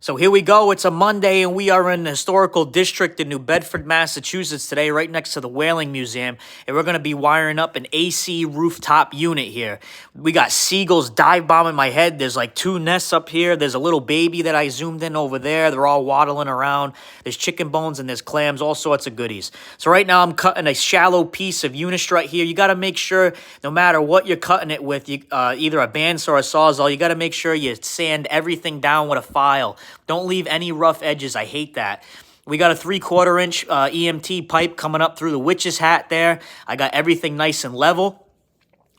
So here we go. It's a Monday, and we are in the historical district in New Bedford, Massachusetts today, right next to the Whaling Museum. And we're going to be wiring up an AC rooftop unit here. We got seagulls dive bombing my head. There's like 2 nests up here. There's a little baby that I zoomed in over there. They're all waddling around. There's chicken bones and there's clams, all sorts of goodies. So right now I'm cutting a shallow piece of unistrut here. You got to make sure, no matter what you're cutting it with, either a bandsaw or a sawzall, you got to make sure you sand everything down with a file. Don't leave any rough edges. I hate that. We got a 3/4 inch EMT pipe coming up through the witch's hat there. I got everything nice and level.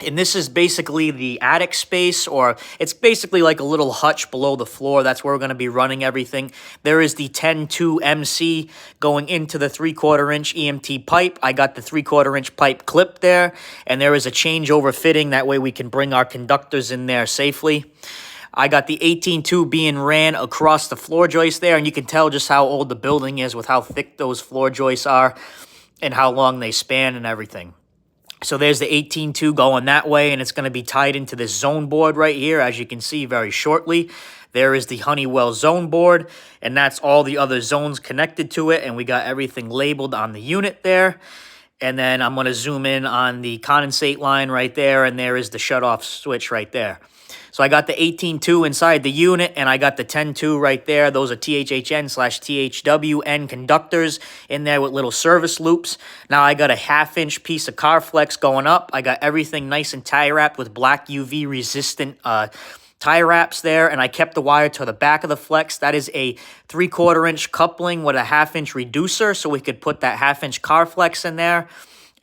And this is basically the attic space, or it's basically like a little hutch below the floor. That's where we're going to be running everything. There is the 10-2 MC going into the 3/4 inch EMT pipe. I got the 3/4 inch pipe clipped there, and there is a changeover fitting. That way we can bring our conductors in there safely. I got the 18-2 being ran across the floor joist there, and you can tell just how old the building is with how thick those floor joists are and how long they span and everything. So there's the 18-2 going that way, and it's going to be tied into this zone board right here, as you can see very shortly. There is the Honeywell zone board, and that's all the other zones connected to it, and we got everything labeled on the unit there. And then I'm going to zoom in on the condensate line right there, and there is the shutoff switch right there. So I got the 18-2 inside the unit, and I got the 10-2 right there. Those are THHN/THWN conductors in there with little service loops. Now I got a 1/2 inch piece of Carflex going up. I got everything nice and tie wrapped with black UV resistant tie wraps there, and I kept the wire to the back of the flex. That is a 3/4 inch coupling with a 1/2 inch reducer, so we could put that 1/2 inch Carflex in there.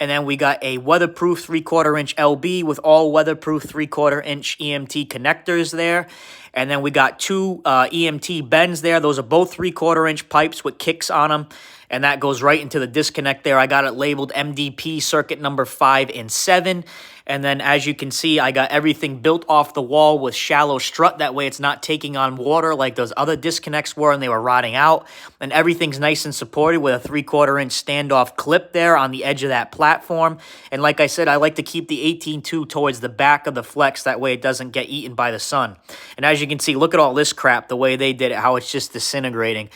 And then we got a weatherproof 3/4 inch LB with all weatherproof 3/4 inch EMT connectors there. And then we got 2 EMT bends there. Those are both 3/4 inch pipes with kicks on them. And that goes right into the disconnect there. I got it labeled MDP circuit number 5 and 7. And then as you can see, I got everything built off the wall with shallow strut. That way it's not taking on water like those other disconnects were and they were rotting out. And everything's nice and supported with a 3/4 inch standoff clip there on the edge of that platform. And like I said, I like to keep the 18-2 towards the back of the flex. That way it doesn't get eaten by the sun. And as you can see, look at all this crap, the way they did it, how it's just disintegrating.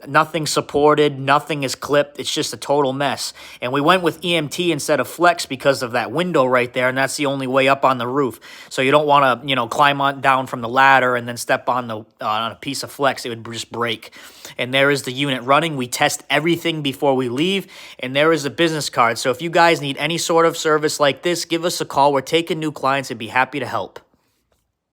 Nothing supported, nothing is clipped. It's just a total mess. And we went with EMT instead of flex because of that window right there, and that's the only way up on the roof. So you don't want to, climb on down from the ladder and then step on a piece of flex. It would just break. And there is the unit running. We test everything before we leave, and there is a business card. So if you guys need any sort of service like this, give us a call. We're taking new clients and be happy to help.